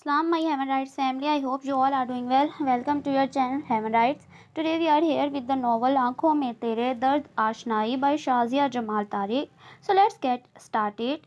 Assalam my Hemerites family. I hope you all are doing well. Welcome to your channel Hemerites. Today we are here with the novel Aankhon Mein Tere Dard Aashnayi by Shazia Jamal Tariq. So let's get started.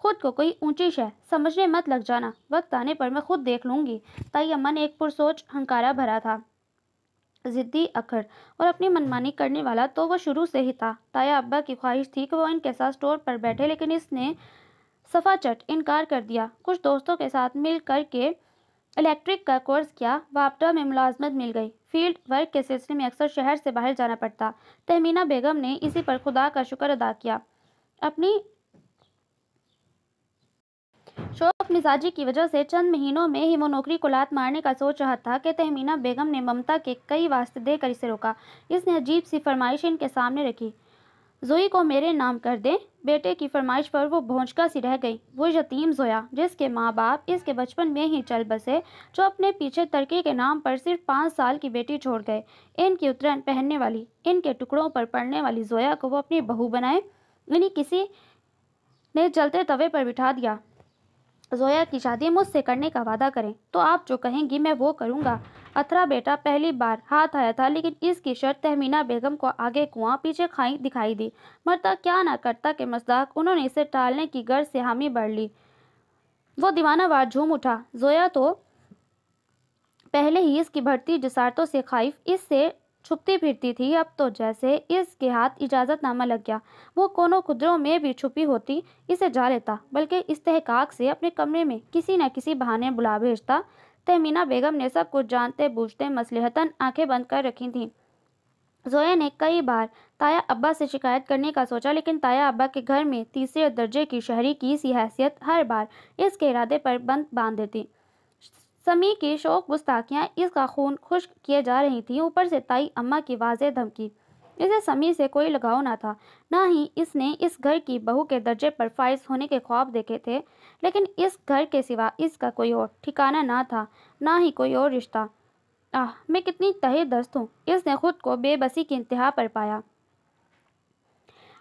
خود کو کوئی اونچی شے سمجھنے مت لگ جانا، وقت آنے پر میں خود دیکھ لوں گی۔ تائی اماں نے ایک پرسوچ ہنکارا بھرا تھا، ضدی اکڑ اور اپنی منمانی کرنے والا تو وہ شروع سے ہی تھا۔ تایا ابا کی خواہش تھی کہ وہ ان کے ساتھ اسٹور پر بیٹھے، لیکن اس نے صفا چٹ انکار کر دیا۔ کچھ دوستوں کے ساتھ مل کر کے الیکٹرک کا کورس کیا، وابڈا میں ملازمت مل گئی۔ فیلڈ ورک کے سلسلے میں اکثر شہر سے باہر جانا پڑتا۔ تہمینہ بیگم نے اسی پر خدا کا شکر ادا کیا۔ اپنی شوق مزاجی کی وجہ سے چند مہینوں میں ہی وہ نوکری کو لات مارنے کا سوچ رہا تھا کہ تہمینہ بیگم نے ممتا کے کئی واسطے دے کر اسے روکا۔ اس نے عجیب سی فرمائش ان کے سامنے رکھی، زوئی کو میرے نام کر دیں۔ بیٹے کی فرمائش پر وہ بھونچکا سی رہ گئی۔ وہ یتیم زویا، جس کے ماں باپ اس کے بچپن میں ہی چل بسے، جو اپنے پیچھے ترقی کے نام پر صرف 5 سال کی بیٹی چھوڑ گئے، ان کی اترن پہننے والی، ان کے ٹکڑوں پر پڑنے والی زویا کو وہ اپنی بہو بنائے۔ انہیں کسی نے جلتے توے پر بٹھا دیا۔ زویا کی شادی مجھ سے کرنے کا وعدہ کریں تو آپ جو کہیں گی میں وہ کروں گا۔ اتھرا بیٹا پہلی بار ہاتھ آیا تھا، لیکن اس کی شرط تہمینہ بیگم کو آگے کنواں پیچھے کھائی دکھائی دی۔ مرتا کیا نہ کرتا کہ مصداق انہوں نے اسے ٹالنے کی غرض سے حامی بڑھ لی۔ وہ دیوانہ وار جھوم اٹھا۔ زویا تو پہلے ہی اس کی بڑھتی جسارتوں سے خائف اس سے چھپتی پھرتی تھی، اب تو جیسے اس کے ہاتھ اجازت نامہ لگ گیا، وہ کونوں قدروں میں بھی چھپی ہوتی اسے جا لیتا، بلکہ استحقاق سے اپنے کمرے میں کسی نہ کسی بہانے بلا بھیجتا۔ تہمینہ بیگم نے سب کچھ جانتے بوجھتے مصلحتاً آنکھیں بند کر رکھی تھیں۔ زویا نے کئی بار تایا ابا سے شکایت کرنے کا سوچا، لیکن تایا ابا کے گھر میں تیسرے درجے کی شہری کی سی حیثیت ہر بار اس کے ارادے پر بند باندھ دیتی۔ سمی کی شوق گستاخیاں اس کا خون خشک کیے جا رہی تھیں، اوپر سے تائی اماں کی واضح دھمکی۔ اسے سمی سے کوئی لگاؤ نہ تھا، نہ ہی اس نے اس گھر کی بہو کے درجے پر فائز ہونے کے خواب دیکھے تھے، لیکن اس گھر کے سوا اس کا کوئی اور ٹھکانہ نہ تھا، نہ ہی کوئی اور رشتہ۔ آہ، میں کتنی تہہ دست ہوں، اس نے خود کو بے بسی کی انتہا پر پایا۔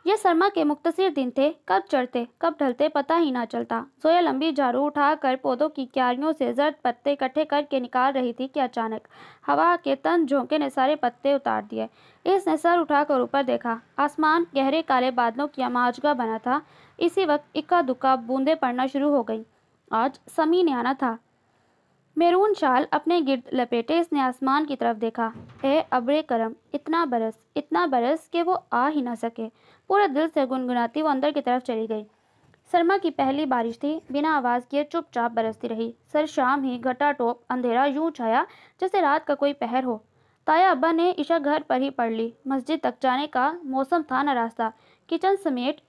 یہ سرما کے مختصر دن تھے، کب چڑھتے کب ڈھلتے پتہ ہی نہ چلتا۔ زویا لمبی جھاڑو اٹھا کر پودوں کی کیاریوں سے زرد پتے اکٹھے کر کے نکال رہی تھی کہ اچانک ہوا کے تند جھونکے نے سارے پتے اتار دیے۔ اس نے سر اٹھا کر اوپر دیکھا، آسمان گہرے کالے بادلوں کی اماجگاہ بنا تھا۔ اسی وقت اکا دکا بوندیں پڑنا شروع ہو گئیں۔ آج سمی نے آنا تھا۔ میرون شال اپنے گرد لپیٹے اس نے آسمان کی طرف دیکھا۔ اے ابرے کرم، اتنا برس کہ وہ آ ہی نہ سکے۔ پورے دل سے گنگناتی وہ اندر کی طرف چلی گئی۔ سرما کی پہلی بارش تھی، بنا آواز کیے چپ چاپ برستی رہی۔ سر شام ہی گھٹا ٹوپ اندھیرا یوں چھایا جیسے رات کا کوئی پہر ہو۔ تایا ابا نے عشاء گھر پر ہی پڑھ لی۔ مسجد تک جانے کا موسم تھا نہ راستہ۔ کچن سمیٹ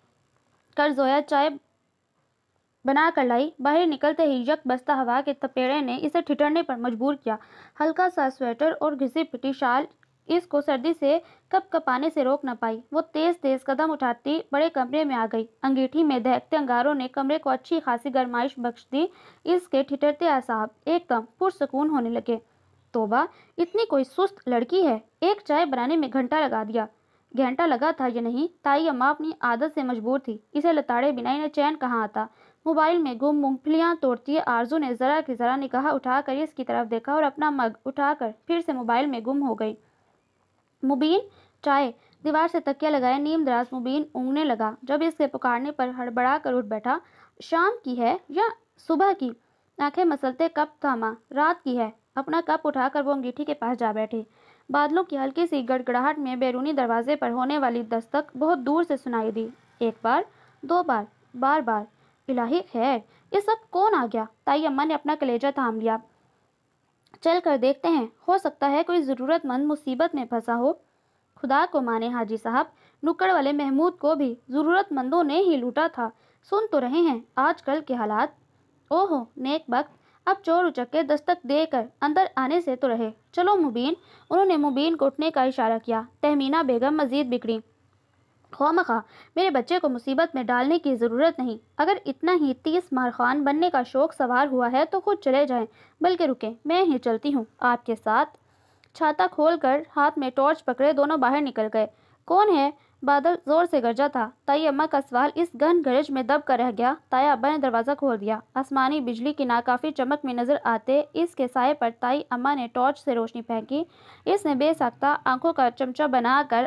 کر زویا چائے بنا کر لائی۔ باہر نکلتے ہی یک بستہ ہوا کے تپیڑے نے اسے ٹھٹھرنے پر مجبور کیا۔ ہلکا سا سویٹر اور گھسی پٹی شال اس کو سردی سے کپ کپانے سے روک نہ پائی۔ وہ تیز تیز قدم اٹھاتی بڑے کمرے میں آ گئی۔ انگیٹھی میں دہکتے انگاروں نے کمرے کو اچھی خاصی گرمائش بخش دی۔ اس کے ٹھٹھرتے اعصاب ایک دم پرسکون ہونے لگے۔ توبہ، اتنی کوئی سست لڑکی ہے، ایک چائے بنانے میں گھنٹہ لگا دیا۔ گھنٹہ لگا تھا یا نہیں، تائی اماں اپنی عادت سے مجبور تھی، اسے لتاڑے بنا انہیں چین کہاں آتا۔ موبائل میں گم مونگ پھلیاں توڑتی آرزو نے ذرا کی ذرا نگاہ اٹھا کر اس کی طرف دیکھا اور اپنا مگ اٹھا کر پھر سے موبائل میں گم ہو گئی۔ مبین چائے، دیوار سے تکیہ لگائے نیم دراز مبین اونگنے لگا۔ جب اس کے پکارنے پر ہڑبڑا کر اٹھ بیٹھا، شام کی ہے یا صبح کی؟ آنکھیں مسلتے کپ تھاما، رات کی ہے۔ اپنا کپ اٹھا کر وہ انگیٹھی کے پاس جا بیٹھی۔ بادلوں کی ہلکی سی گڑگڑاہٹ میں بیرونی دروازے پر ہونے والی دستک بہت دور سے سنائی دی۔ ایک بار، دو بار، بار بار۔ الہی خیر، اس وقت کون آ گیا؟ تائی اماں نے اپنا کلیجہ تھام لیا۔ چل کر دیکھتے ہیں، ہو سکتا ہے کوئی ضرورت مند مصیبت میں پھنسا ہو۔ خدا کو مانے حاجی صاحب، نکڑ والے محمود کو بھی ضرورت مندوں نے ہی لوٹا تھا۔ سن تو رہے ہیں آج کل کے حالات۔ اوہو نیک بخت، اب چور اچکے دستک دے کر اندر آنے سے تو رہے۔ چلو مبین۔ انہوں نے مبین کو اٹھنے کا اشارہ کیا۔ تہمینہ بیگم مزید بگڑی۔ خواہ میرے بچے کو مصیبت میں ڈالنے کی ضرورت نہیں۔ اگر اتنا ہی 30 مار خان بننے کا شوق سوار ہوا ہے تو خود چلے جائیں، بلکہ رکیں، میں ہی چلتی ہوں آپ کے ساتھ۔ چھاتا کھول کر ہاتھ میں ٹارچ پکڑے دونوں باہر نکل گئے۔ کون ہے؟ بادل زور سے گرجا تھا۔ تائی اماں کا سوال اس گھن گرج میں دب کر رہ گیا۔ تایا ابا نے دروازہ کھول دیا۔ آسمانی بجلی کی ناکافی چمک میں نظر آتے اس کے سائے پر تائی اماں نے ٹارچ سے روشنی پھینکی۔ اس نے بے ساختہ آنکھوں کا چمچہ بنا کر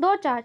2-4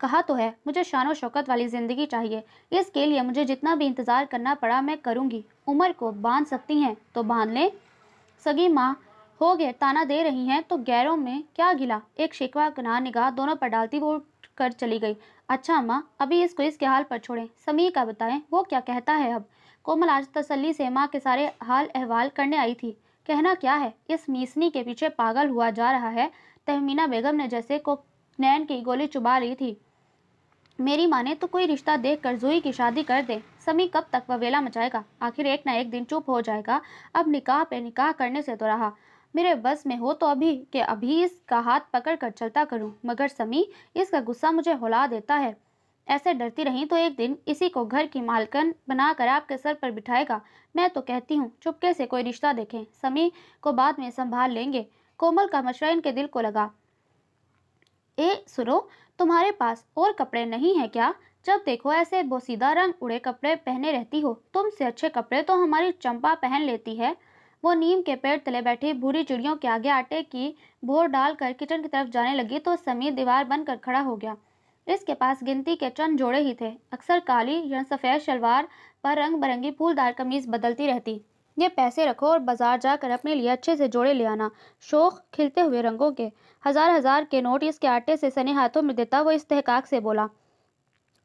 کہا تو ہے مجھے شان و شوکت والی زندگی چاہیے، اس کے لیے مجھے جتنا بھی انتظار کرنا پڑا میں کروں گی۔ عمر کو باندھ سکتی ہیں تو باندھ لیں، سگی ماں ہو گئے تانا دے رہی ہیں تو غیروں میں کیا گلا؟ ایک شکوہ کنار نگاہ دونوں پر ڈالتی وہ اٹھ کر چلی گئی۔ اچھا اماں، ابھی اس کو اس کے حال پر چھوڑیں، سمیع کا بتائیں وہ کیا کہتا ہے اب؟ کومل آج تسلی سے ماں کے سارے حال احوال کرنے آئی تھی۔ کہنا کیا ہے، اس میسنی کے پیچھے پاگل ہوا جا رہا ہے۔ تہمینہ بیگم نے جیسے کوکنین کی گولی چبا لی تھی۔ میری ماں نے تو کوئی رشتہ دیکھ کر زوئی کی شادی کر دے۔ سمیع کب تک وویلا مچائے گا؟ آخر ایک نہ ایک دن چپ ہو جائے گا۔ اب نکاح پہ نکاح کرنے سے تو رہا۔ میرے بس میں ہو تو ابھی اس کا ہاتھ پکڑ کر چلتا کروں، مگر سمیع اس کا غصہ مجھے ہلا دیتا ہے۔ ایسے ڈرتی رہیں تو ایک دن اسی کو گھر کی مالکن بنا کر آپ کے سر پر بٹھائے گا۔ میں تو کہتی ہوں چپکے سے کوئی رشتہ دیکھیں، سمیع کو بعد میں سنبھال لیں گے۔ کومل کا مشورہ ان کے دل کو لگا۔ سنو، تمہارے پاس اور کپڑے نہیں ہیں کیا؟ جب دیکھو ایسے بوسیدہ رنگ اڑے کپڑے پہنے رہتی ہو۔ تم سے اچھے کپڑے تو ہماری چمپا پہن لیتی ہے۔ وہ نیم کے پیڑ تلے بیٹھی بھوری چڑیوں کے آگے آٹے کی بھور ڈال کر کچن کی طرف جانے لگی تو سمیع دیوار بن کر کھڑا ہو گیا۔ اس کے پاس گنتی کے چند جوڑے ہی تھے، اکثر کالی یا سفید شلوار پر رنگ برنگی پھولدار قمیض بدلتی رہتی۔ یہ پیسے رکھو اور بازار جا کر اپنے لیے اچھے سے جوڑے لے آنا، شوخ کھلتے ہوئے رنگوں کے۔ ہزار ہزار کے نوٹ اس کے آٹے سے سنے ہاتھوں میں دیتا وہ استحقاق سے بولا،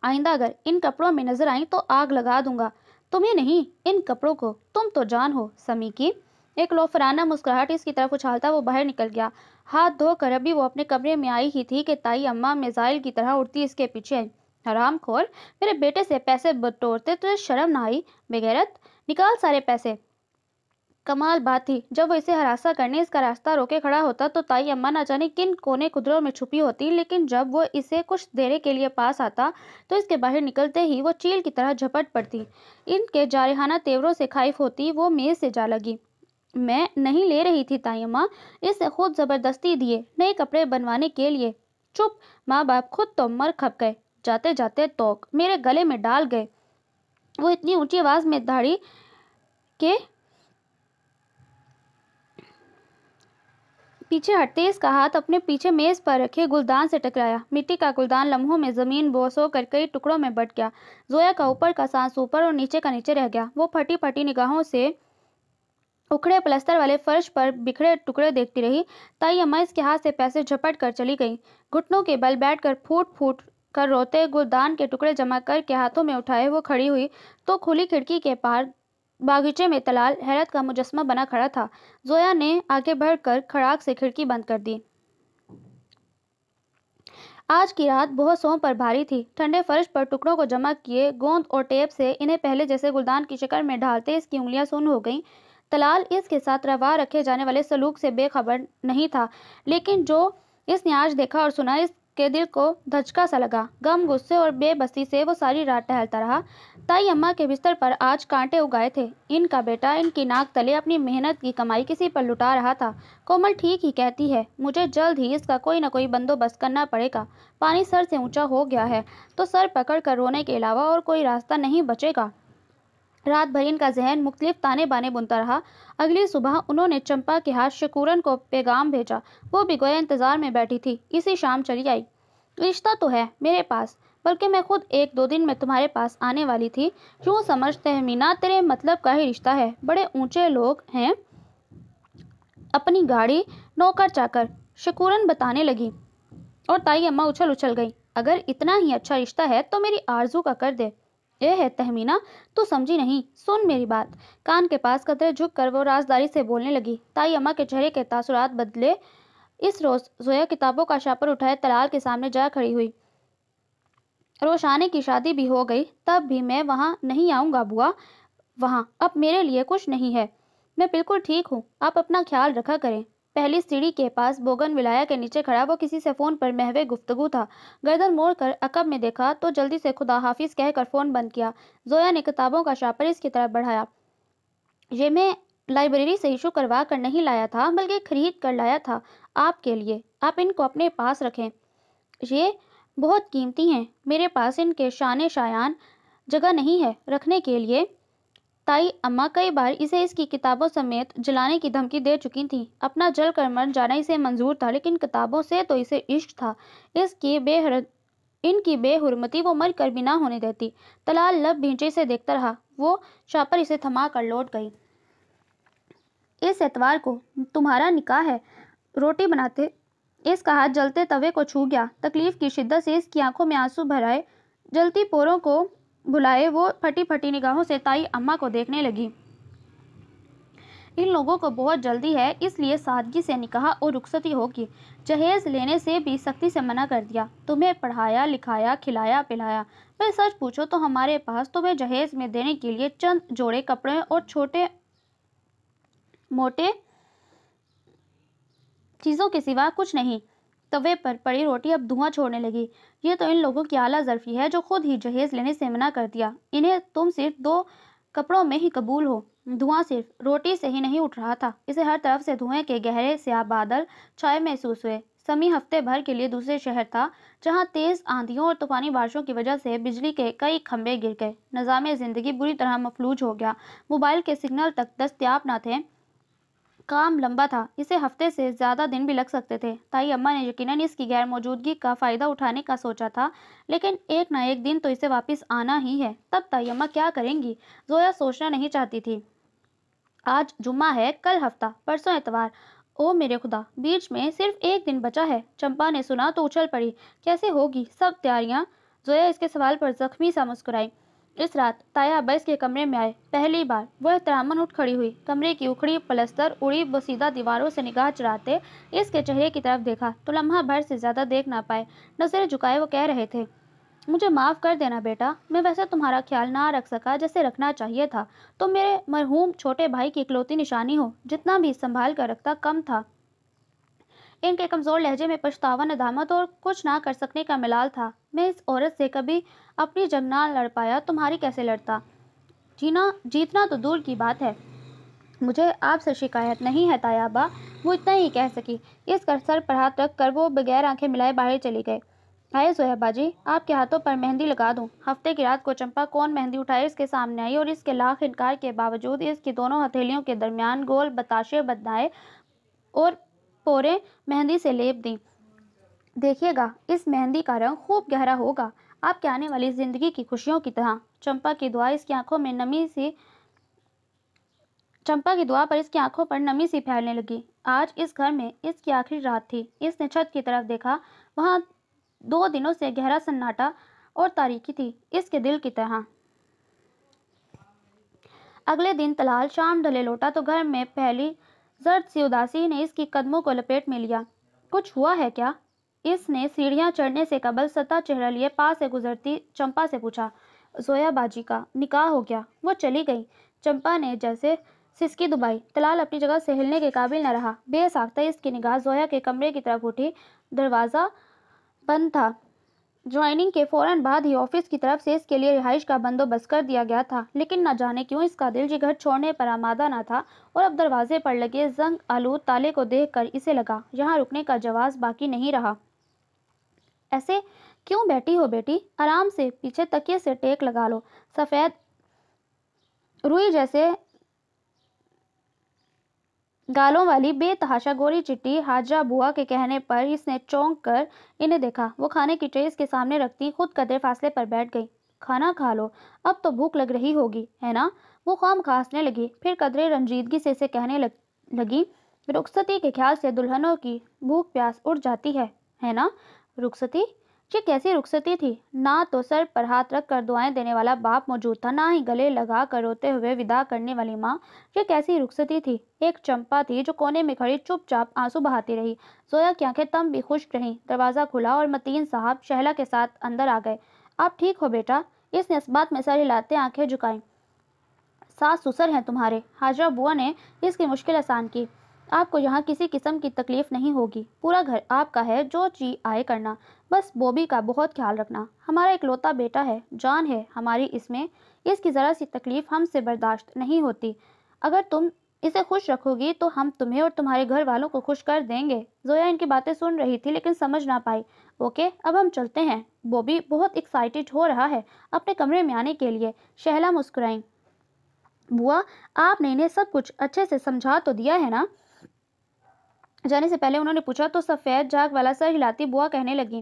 آئندہ اگر ان کپڑوں میں نظر آئیں تو آگ لگا دوں گا۔ تمہیں نہیں، ان کپڑوں کو، تم تو جان ہو سمیع کی۔ ایک لوفرانہ مسکراہٹ اس کی طرف اچھالتا وہ باہر نکل گیا۔ ہاتھ دھو کر ابھی وہ اپنے کمرے میں آئی ہی تھی کہ تائی اماں میزائل کی طرح اڑتی اس کے پیچھے آئی۔ حرام خور، میرے بیٹے سے پیسے بٹورتے تجھے شرم نہ آئی؟ بے غیرت، نکال سارے پیسے۔ کمال بات تھی، جب وہ اسے ہراساں کرنے اس کا راستہ روکے کھڑا ہوتا تو تائی اماں نہ جانے کن کونے قدروں میں چھپی ہوتی، لیکن جب وہ اسے کچھ دیرے کے لیے پاس آتا تو اس کے باہر نکلتے ہی وہ چیل کی طرح جھپٹ پڑتی۔ ان کے جارحانہ تیوروں سے خائف ہوتی وہ میز سے جا لگی۔ میں نہیں لے رہی تھی تائی اماں، اسے خود زبردستی دیے نئے کپڑے بنوانے کے لیے۔ چپ، ماں باپ خود تو مر کھپ گئے، جاتے جاتے توک میرے گلے میں ڈال گئے۔ وہ اتنی اونچی آواز میں دھاڑی کہ پیچھے ہٹتے اس کا ہاتھ اپنے پیچھے میز پر رکھے گلدان سے ٹکرایا۔ مٹی کا گلدان لمحوں میں زمین بوس ہو کر کئی ٹکڑوں میں بٹ گیا۔ زویا کا اوپر کا سانس اوپر اور نیچے کا نیچے رہ گیا۔ وہ پھٹی پھٹی نگاہوں سے اکھڑے پلستر والے فرش پر بکھرے ٹکڑے دیکھتی رہی۔ تائی اماں اس کے ہاتھ سے پیسے جھپٹ کر چلی گئیں۔ گھٹنوں کے بل بیٹھ کر پھوٹ پھوٹ کر روتے گلدان کے ٹکڑے جمع کر کے ہاتھوں میں اٹھائے وہ کھڑی ہوئی تو کھلی کھڑکی کے پار باغیچے میں تلال حیرت کا مجسمہ بنا کھڑا تھا۔ زویا نے آگے بڑھ کر کھڑاک سے کھڑکی بند کر دی۔ آج کی رات بہت سوں پر بھاری تھی۔ ٹھنڈے فرش پر ٹکڑوں کو جمع کیے گوند اور ٹیپ سے انہیں پہلے جیسے گلدان کی شکل میں ڈھالتے اس کی انگلیاں سن ہو گئیں۔ تلال اس کے ساتھ روا رکھے جانے والے سلوک سے بے خبر نہیں تھا، لیکن جو اس نے آج دیکھا اور سنا اس کے دل کو دھچکا سا لگا۔ غم، غصے اور بے بسی سے وہ ساری رات ٹہلتا رہا۔ تائی اماں کے بستر پر آج کانٹے اگائے تھے۔ ان کا بیٹا ان کی ناک تلے اپنی محنت کی کمائی کسی پر لٹا رہا تھا۔ کومل ٹھیک ہی کہتی ہے، مجھے جلد ہی اس کا کوئی نہ کوئی بندوبست کرنا پڑے گا۔ پانی سر سے اونچا ہو گیا ہے تو سر پکڑ کر رونے کے علاوہ اور کوئی راستہ نہیں بچے گا۔ رات بھر ان کا ذہن مختلف تانے بانے بنتا رہا۔ اگلی صبح انہوں نے چمپا کے ہاتھ شکورن کو پیغام بھیجا۔ وہ بھی گویا انتظار میں بیٹھی تھی۔ اسی شام چلی آئی۔ رشتہ تو ہے میرے پاس، بلکہ میں خود ایک دو دن میں تمہارے پاس آنے والی تھی۔ یوں سمجھ تہمینہ، تیرے مطلب کا ہی رشتہ ہے۔ بڑے اونچے لوگ ہیں، اپنی گاڑی، نوکر چاکر، شکورن بتانے لگی اور تائی اماں اچھل اچھل گئی۔ اگر اتنا ہی اچھا رشتہ ہے تو میری آرزو کا کر دے۔ اے ہے تہمینہ، تو سمجھی نہیں، سن میری بات۔ کان کے پاس قدرے جھک کر وہ رازداری سے بولنے لگی۔ تائی اماں کے چہرے کے تاثرات بدلے۔ اس روز زویا کتابوں کا شاپر اٹھائے تلال کے سامنے جا کھڑی ہوئی۔ روشانے کی شادی بھی ہو گئی، تب بھی میں وہاں نہیں آؤں گا بوا۔ وہاں اب میرے لیے کچھ نہیں ہے، میں بالکل ٹھیک ہوں، آپ اپنا خیال رکھا کریں۔ پہلی سیڑھی کے پاس بوگن ولایا کے نیچے کھڑا وہ کسی سے فون پر محو گفتگو تھا۔ گردن موڑ کر عقب میں دیکھا تو جلدی سے خدا حافظ کہہ کر فون بند کیا۔ زویا نے کتابوں کا شاپر اس کی طرف بڑھایا۔ یہ میں لائبریری سے ایشو کروا کر نہیں لایا تھا، بلکہ خرید کر لایا تھا آپ کے لیے۔ آپ ان کو اپنے پاس رکھیں، یہ بہت قیمتی ہیں، میرے پاس ان کے شان شایان جگہ نہیں ہے رکھنے کے لیے۔ تائی اماں کئی بار اسے اس کی کتابوں سمیت جلانے کی دھمکی دے چکی تھیں۔ اپنا جل کر مر جانا اسے منظور تھا، لیکن کتابوں سے تو اسے عشق تھا۔ اس کی بے حد ان کی بے حرمتی وہ مر کر بھی نہ ہونے دیتی۔ طلال لب بھینچے سے دیکھتا رہا۔ وہ شاپر اسے تھما کر لوٹ گئی۔ اس اتوار کو تمہارا نکاح ہے، روٹی بناتے اس کا ہاتھ جلتے توے کو چھو گیا۔ تکلیف کی شدت سے اس کی آنکھوں میں آنسو بھر آئے۔ جلتی پوروں کو بھلائے وہ پھٹی پھٹی نگاہوں سے تائی اماں کو دیکھنے لگی۔ ان لوگوں کو بہت جلدی ہے، اس لیے سادگی سے نکاح اور رخصتی ہوگی۔ جہیز لینے سے بھی سختی سے منع کر دیا۔ تمہیں پڑھایا لکھایا کھلایا پلایا۔ میں سچ پوچھو تو ہمارے پاس تمہیں جہیز میں دینے کے لیے چند جوڑے کپڑے اور چھوٹے موٹے چیزوں کے سوا کچھ نہیں۔ توے پر پڑی روٹی اب دھواں چھوڑنے لگی۔ یہ تو ان لوگوں کی اعلیٰ ظرفی ہے جو خود ہی جہیز لینے سے منع کر دیا۔ انہیں تم صرف 2 کپڑوں میں ہی قبول ہو۔ دھواں صرف روٹی سے ہی نہیں اٹھ رہا تھا، اسے ہر طرف سے دھوئیں کے گہرے سیاہ بادل چھائے محسوس ہوئے۔ سمی ہفتے بھر کے لیے دوسرے شہر تھا، جہاں تیز آندھیوں اور طوفانی بارشوں کی وجہ سے بجلی کے کئی کھمبے گر گئے۔ نظام زندگی بری طرح مفلوج ہو گیا۔ موبائل کے سگنل تک دستیاب نہ تھے۔ کام لمبا تھا، اسے ہفتے سے زیادہ دن بھی لگ سکتے تھے۔ تائی اماں نے یقیناً اس کی غیر موجودگی کا فائدہ اٹھانے کا سوچا تھا، لیکن ایک نہ ایک دن تو اسے واپس آنا ہی ہے۔ تب تائی اماں کیا کریں گی؟ زویا سوچنا نہیں چاہتی تھی۔ آج جمعہ ہے، کل ہفتہ، پرسوں اتوار۔ او میرے خدا، بیچ میں صرف ایک دن بچا ہے۔ چمپا نے سنا تو اچھل پڑی۔ کیسے ہوگی سب تیاریاں؟ زویا اس کے سوال پر زخمی سا مسکرائی۔ اس رات تایا ابا اس کے کمرے میں آئے۔ پہلی بار وہ احتراماً اٹھ کھڑی ہوئی۔ کمرے کی اکھڑی پلستر اڑی بوسیدہ دیواروں سے نگاہ چراتے اس کے چہرے کی طرف دیکھا تو لمحہ بھر سے زیادہ دیکھ نہ پائے۔ نظریں جھکائے وہ کہہ رہے تھے، مجھے معاف کر دینا بیٹا، میں ویسے تمہارا خیال نہ رکھ سکا جیسے رکھنا چاہیے تھا۔ تم میرے مرحوم چھوٹے بھائی کی اکلوتی نشانی ہو، جتنا بھی سنبھال کر رکھتا کم تھا۔ ان کے کمزور لہجے میں پچھتاوا، ندامت اور کچھ نہ کر سکنے کا ملال تھا۔ میں اس عورت سے کبھی اپنی جنگ نہ لڑ پایا، تمہاری کیسے لڑتا؟ جیتنا تو دور کی بات ہے۔ مجھے آپ سے شکایت نہیں ہے تایا ابا، وہ اتنا ہی کہہ سکی۔ اس کا سر پر ہاتھ رکھ کر وہ بغیر آنکھیں ملائے باہر چلی گئی۔ آئے زویا باجی، آپ کے ہاتھوں پر مہندی لگا دوں۔ ہفتے کی رات کو چمپا کون مہندی اٹھائے اس کے سامنے آئی اور اس کے لاکھ انکار کے باوجود اس کی دونوں ہتھیلیوں کے درمیان گول بتاشے بدنائے اور پورے مہندی سے لیپ دیں۔ دیکھیے گا، اس مہندی کا رنگ خوب گہرا ہوگا، آپ کے آنے والی زندگی کی خوشیوں کی طرح۔ چمپا کی دعا پر اس کی آنکھوں پر نمی سی پھیلنے لگی۔ آج اس گھر میں اس کی آخری رات تھی۔ اس نے چھت کی طرف دیکھا، وہاں 2 دنوں سے گہرا سناٹا اور تاریکی تھی، اس کے دل کی طرح۔ اگلے دن طلال شام ڈھلے لوٹا تو گھر میں پھیلی زرد سی اداسی نے اس کی قدموں کو لپیٹ میں لیا۔ کچھ ہوا ہے کیا؟ اس نے سیڑھیاں چڑھنے سے قبل سطح چہرہ لیے پاس سے گزرتی چمپا سے پوچھا۔ زویا باجی کا نکاح ہو گیا، وہ چلی گئی۔ چمپا نے جیسے سسکی دبائی۔ طلال اپنی جگہ سے ہلنے کے قابل نہ رہا۔ بے ساختہ اس کی نگاہ زویا کے کمرے کی طرف اٹھی۔ دروازہ بند تھا۔ جوائننگ کے فوراً بعد ہی آفس کی طرف سے اس کے لیے رہائش کا بندوبست کر دیا گیا تھا، لیکن نہ جانے کیوں اس کا دل جگر چھوڑنے پر آمادہ نہ تھا اور اب دروازے پر لگے زنگ آلود تالے کو دیکھ کر اسے لگا یہاں رکنے کا جواز باقی نہیں رہا۔ ایسے کیوں بیٹھی ہو بیٹی؟ آرام سے پیچھے تکیے سے ٹیک لگا لو۔ سفید روئی جیسے گالوں والی بے تحاشا گوری چٹی حاجرہ بوا کے کہنے پر اس نے چونک کر انہیں دیکھا۔ وہ کھانے کی ٹرے اس کے سامنے رکھتی خود قدرے فاصلے پر بیٹھ گئی۔ کھانا کھا لو، اب تو بھوک لگ رہی ہوگی، ہے نا؟ وہ خواہ ہنسنے لگی، پھر قدرے رنجیدگی سے اسے کہنے لگی، رخصتی کے خیال سے دلہنوں کی بھوک پیاس اٹھ جاتی ہے نا؟ رخصتی؟ یہ کیسی رخصتی تھی؟ نہ تو سر پر ہاتھ رکھ کر دعائیں دینے والا باپ موجود تھا، نہ ہی گلے لگا کر روتے ہوئے وداع کرنے والی ماں۔ یہ کیسی رخصتی تھی؟ ایک چمپا تھی جو کونے میں کھڑی چپ چاپ آنسو بہاتی رہی۔ زویا کی آنکھیں تم بھی خشک رہیں۔ دروازہ کھلا اور متین صاحب شہلا کے ساتھ اندر آ گئے۔ آپ ٹھیک ہو بیٹا؟ اس نے اس بات میں سر ہلاتے آنکھیں جھکائیں۔ ساس سسر ہیں تمہارے؟ حاجرہ بوا نے اس کی مشکل آسان کی۔ آپ کو یہاں کسی قسم کی تکلیف نہیں ہوگی، پورا گھر آپ کا ہے، جو جی آئے کرنا، بس بوبی کا بہت خیال رکھنا، ہمارا اکلوتا بیٹا ہے، جان ہے ہماری اس میں، اس کی ذرا سی تکلیف ہم سے برداشت نہیں ہوتی، اگر تم اسے خوش رکھو گی تو ہم تمہیں اور تمہارے گھر والوں کو خوش کر دیں گے۔ زویا ان کی باتیں سن رہی تھی لیکن سمجھ نہ پائی۔ اوکے، اب ہم چلتے ہیں، بوبی بہت ایکسائٹڈ ہو رہا ہے اپنے کمرے میں آنے کے لیے۔ شہلا مسکرائیں۔ بوا، آپ نے انہیں سب کچھ اچھے سے سمجھا تو دیا ہے نا؟ جانے سے پہلے انہوں نے پوچھا تو سفید جھاگ والا سر ہلاتی بوا کہنے لگی،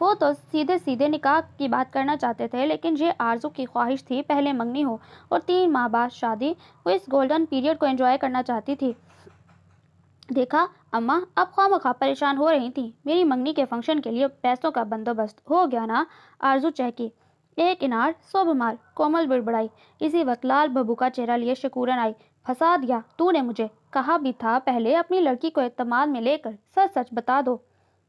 وہ تو سیدھے سیدھے نکاح کی بات کرنا چاہتے تھے، لیکن یہ آرزو کی خواہش تھی پہلے منگنی ہو اور 3 ماہ بعد شادی۔ وہ اس گولڈن پیریڈ کو انجوائے کرنا چاہتی تھی۔ دیکھا اماں اب خواہ مخواہ پریشان ہو رہی تھیں۔ میری منگنی کے فنکشن کے لیے پیسوں کا بندوبست ہو گیا نا؟ آرزو چہکی۔ 1 انار 100 بھمار، کومل بڑبڑائی۔ اسی وقت لال ببو کا چہرہ لیے شکورن آئی۔ پھنسا دیا تو نے مجھے، کہا بھی تھا پہلے اپنی لڑکی کو اعتماد میں لے کر سچ سچ بتا دو۔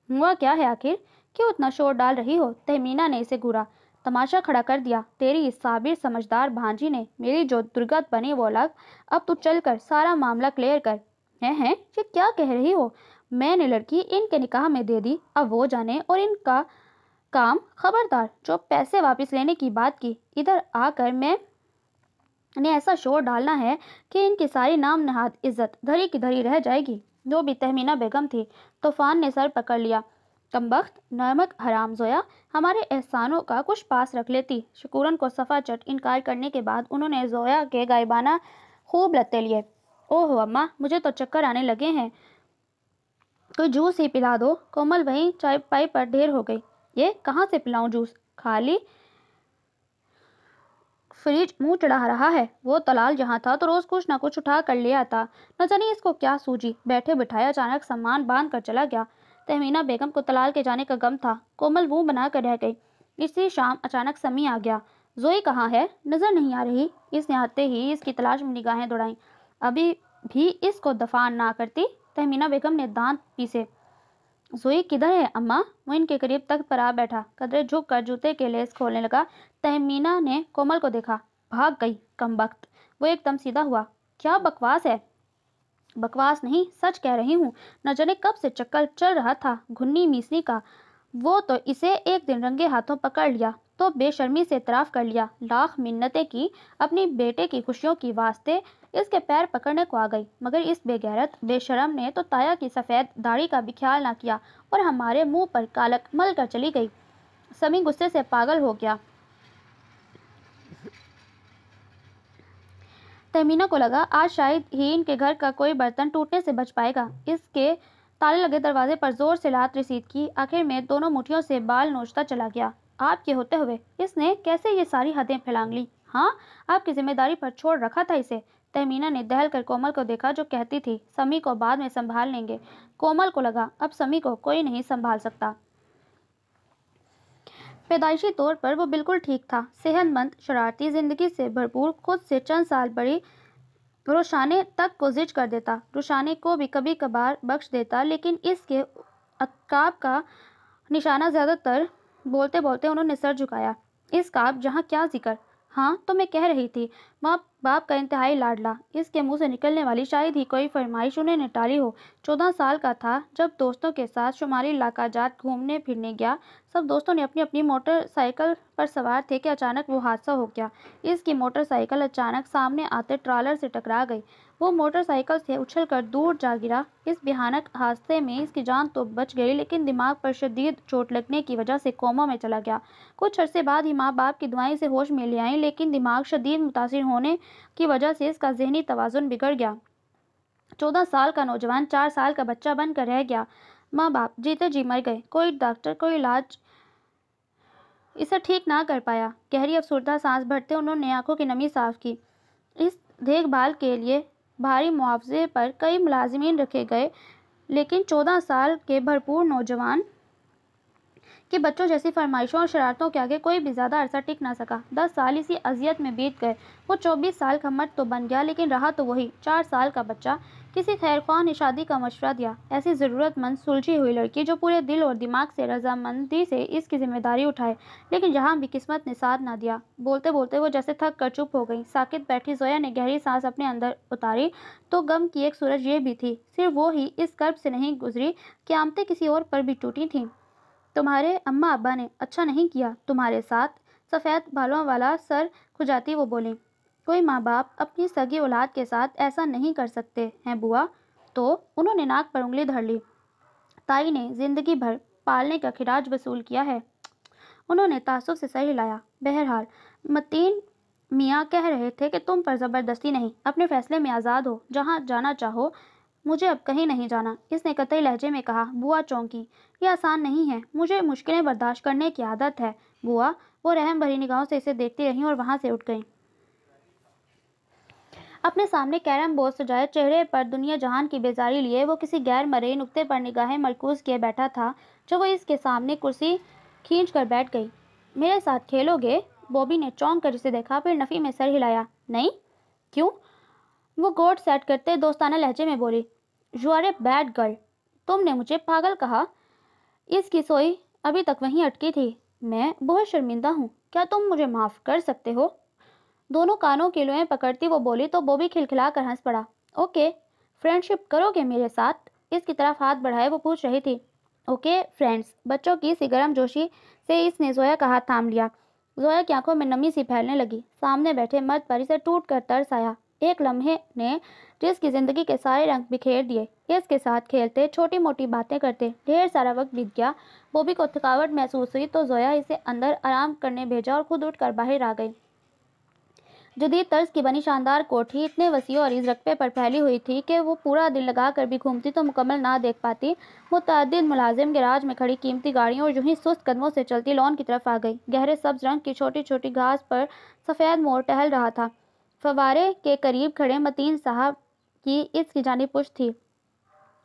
ہوا کیا ہے آخر؟ کیوں اتنا شور ڈال رہی ہو؟ تہمینہ نے اسے گھورا۔ تماشا کھڑا کر دیا تیری اس صابر سمجھدار بھانجی نے، میری جو درگت بنی وہ الگ۔ اب تو چل کر سارا معاملہ کلیئر کر۔ ہیں یہ کیا کہہ رہی ہو؟ میں نے لڑکی ان کے نکاح میں دے دی، اب وہ جانے اور ان کا کام۔ خبردار، جو پیسے واپس لینے کی بات کی، ادھر آ کر میں نے ایسا شور ڈالنا ہے کہ ان کی ساری نام نہاد عزت دھری کی دھری رہ جائے گی۔ جو بھی تہمینہ بیگم تھی۔ طوفان نے سر پکڑ لیا۔ کمبخت، نمک حرام زویا، ہمارے احسانوں کا کچھ پاس رکھ لیتی۔ شکورن کو صفا چٹ انکار کرنے کے بعد انہوں نے زویا کے غائبانہ خوب لتے لیے۔ اوہو اماں، مجھے تو چکر آنے لگے ہیں، کوئی جوس ہی پلا دو۔ کومل وہیں چائے پائی پر ڈھیر ہو گئی۔ یہ کہاں سے پلاؤں جوس؟ خالی فریج منہ چڑھا رہا ہے۔ وہ طلال جہاں تھا تو روز کچھ نہ کچھ اٹھا کر لے آتا، نہ جانے اس کو کیا سوجی۔ بیٹھے بٹھائے اچانک سامان باندھ کر چلا گیا۔ تہمینہ بیگم کو طلال کے جانے کا غم تھا۔ کومل منہ بنا کر رہ گئی۔ اسی شام اچانک سمی آ گیا۔ زوئی کہاں ہے؟ نظر نہیں آ رہی۔ اس نے آتے ہی اس کی تلاش میں نگاہیں دوڑائیں۔ ابھی بھی اس کو دفان نہ کرتی؟ تہمینہ بیگم نے دانت پیسے۔ زوئی کدھر ہے اماں؟ وہ ان کے قریب تخت پر آ بیٹھا، قدرے جھک کر جوتے کے لیس کھولنے لگا۔ تہمینہ نے کومل کو دیکھا۔ بھاگ گئی کمبخت۔ وہ ایک دم سیدھا ہوا۔ کیا بکواس ہے؟ بکواس نہیں، سچ کہہ رہی ہوں۔ نہ جانے کب سے چکر چل رہا تھا گھنی میسنی کا، وہ تو اسے ایک دن رنگے ہاتھوں پکڑ لیا تو بے شرمی سے اعتراف کر لیا۔ لاکھ منتیں کی اپنی بیٹے کی خوشیوں کی واسطے اس کے پیر پکڑنے کو آ گئی، مگر اس بے غیرت بے شرم نے تو تایا کی سفید داڑھی کا بھی خیال نہ کیا اور ہمارے منہ پر کالک مل کر چلی گئی۔ سمی غصے سے پاگل ہو گیا۔ تہمینہ کو لگا آج شاید ہی ان کے گھر کا کوئی برتن ٹوٹنے سے بچ پائے گا۔ اس کے تالے لگے دروازے پر زور سے لات رسید کی۔ آخر میں دونوں مٹھیوں سے بال نوچتا چلا گیا۔ آپ کے ہوتے ہوئے اس نے کیسے یہ ساری حدیں پھیلانگ لی؟ ہاں، آپ کی ذمہ داری پر چھوڑ رکھا تھا اسے۔ تہمینہ نے دہل کر کومل کو دیکھا جو کہتی تھی سمی کو بعد میں سنبھال لیں گے۔ کومل کو لگا اب سمی کو کوئی نہیں سنبھال سکتا۔ پیدائشی طور پر وہ بالکل ٹھیک تھا، صحت مند، شرارتی، زندگی سے بھرپور، خود سے چند سال بڑی۔ روشانے تک کو زج کر دیتا، روشانے کو بھی کبھی کبھار بخش دیتا، لیکن اس کے عقاب کا نشانہ زیادہ تر۔ بولتے بولتے انہوں نے سر جھکایا۔ اس کا اب جہاں کیا ذکر؟ ہاں تو میں کہہ رہی تھی، ماں باپ کا انتہائی لاڈلا۔ اس کے منہ سے نکلنے والی شاید ہی کوئی فرمائش انہوں نے ٹالی ہو۔ 14 سال کا تھا جب دوستوں کے ساتھ شمالی علاقہ جات گھومنے پھرنے گیا۔ سب دوستوں نے اپنی اپنی موٹر سائیکل پر سوار تھے کہ اچانک وہ حادثہ ہو گیا۔ اس کی موٹر سائیکل اچانک سامنے آتے ٹرالر سے ٹکرا گئی۔ وہ موٹر سائیکل سے اچھل کر دور جا گرا۔ اس بھیانک حادثے میں اس کی جان تو بچ گئی، لیکن دماغ پر شدید چوٹ لگنے کی وجہ سے کوما میں چلا گیا۔ کچھ عرصے بعد ہی ماں باپ کی دعائیں اسے ہوش میں لے آئیں، لیکن دماغ شدید متاثر ہونے کی وجہ سے اس کا ذہنی توازن بگڑ گیا۔ 14 سال کا نوجوان 4 سال کا بچہ بن کر رہ گیا۔ ماں باپ جیتے جی مر گئے۔ کوئی ڈاکٹر، کوئی علاج اسے ٹھیک نہ کر پایا۔ گہری افسردہ سانس بھرتے انہوں نے آنکھوں کی نمی صاف کی۔ اس دیکھ بھال کے لیے بھاری معاوضے پر کئی ملازمین رکھے گئے، لیکن 14 سال کے بھرپور نوجوان کہ بچوں جیسی فرمائشوں اور شرارتوں کے آگے کوئی بھی زیادہ عرصہ ٹک نہ سکا۔ 10 سال اسی اذیت میں بیت گئے۔ وہ 24 سال کا مرد تو بن گیا، لیکن رہا تو وہی 4 سال کا بچہ۔ کسی خیر خواہ نے شادی کا مشورہ دیا، ایسی ضرورت مند سلجھی ہوئی لڑکی جو پورے دل اور دماغ سے رضامندی سے اس کی ذمہ داری اٹھائے، لیکن یہاں بھی قسمت نے ساتھ نہ دیا۔ بولتے بولتے وہ جیسے تھک کر چپ ہو گئی۔ ساکت بیٹھی زویا نے گہری سانس اپنے اندر اتاری تو غم کی ایک سورج یہ بھی تھی، صرف وہ ہی اس کرب سے نہیں گزری، قیامتیں کسی اور پر بھی ٹوٹی تھیں۔ تمہارے اماں ابا نے اچھا نہیں کیا تمہارے ساتھ؟ سفید بالوں والا سر کھجاتی وہ بولیں۔ کوئی ماں باپ اپنی سگی اولاد کے ساتھ ایسا نہیں کر سکتے ہیں بوا۔ تو انہوں نے ناک پر انگلی دھر لی۔ تائی نے زندگی بھر پالنے کا خراج وصول کیا ہے۔ انہوں نے تعصب سے سر ہلایا۔ بہرحال متین میاں کہہ رہے تھے کہ تم پر زبردستی نہیں، اپنے فیصلے میں آزاد ہو، جہاں جانا چاہو مجھے اب کہیں نہیں جانا، اس نے قطعی لہجے میں کہا۔ بوا چونکی۔ یہ آسان نہیں ہے، مجھے مشکلیں برداشت کرنے کی عادت ہے بوا۔ وہ رحم بھری نگاہوں سے اسے دیکھتی رہیں اور وہاں سے اٹھ گئیں۔ اپنے سامنے کیرم بورڈ سجائے، چہرے پر دنیا جہان کی بیزاری لیے وہ کسی غیر مرئی نقطے پر نگاہیں مرکوز کیے بیٹھا تھا جو وہ اس کے سامنے کرسی کھینچ کر بیٹھ گئی۔ میرے ساتھ کھیلو گے؟ بوبی نے چونک کر اسے دیکھا، پھر نفی میں سر ہلایا۔ نہیں؟ کیوں؟ وہ گوٹ سیٹ کرتے دوستانہ لہجے میں بولی۔ You are a bad girl. تم نے مجھے پاگل کہا۔ اس کی سوئی ابھی تک وہیں اٹکی تھی۔ میں بہت شرمندہ ہوں، کیا تم مجھے معاف کر سکتے ہو؟ دونوں کانوں کی لوئیں پکڑتی وہ بولی تو بوبی کھلکھلا کر ہنس پڑا۔ اوکے، فرینڈ شپ کرو گے میرے ساتھ؟ اس کی طرف ہاتھ بڑھائے وہ پوچھ رہی تھی۔ Okay friends. بچوں کی سی گرم جوشی سے اس نے زویا کا ہاتھ تھام لیا۔ زویا کی آنکھوں میں نمی سی پھیلنے لگی۔ سامنے بیٹھے مرد پر اسے ٹوٹ کر ترس آیا۔ ایک لمحے نے جس کی زندگی کے سارے رنگ بکھیر دیے۔ اس کے ساتھ کھیلتے، چھوٹی موٹی باتیں کرتے ڈھیر سارا وقت بیت گیا۔ بوبی کو تھکاوٹ محسوس ہوئی تو زویا اسے اندر آرام کرنے بھیجا اور خود اٹھ کر باہر آ گئی۔ جدید طرز کی بنی شاندار کوٹھی اتنے وسیع اور عریض رقبے پر پھیلی ہوئی تھی کہ وہ پورا دن لگا کر بھی گھومتی تو مکمل نہ دیکھ پاتی۔ متعدد ملازم گیراج میں کھڑی قیمتی گاڑیوں اور یوں ہی سست قدموں سے چلتی لان کی طرف آ گئی۔ گہرے سبز رنگ کی چھوٹی چھوٹی گھاس پر سفید مور ٹہل رہا تھا۔ فوارے کے قریب کھڑے متین صاحب کی اس کی جانب پشت تھی۔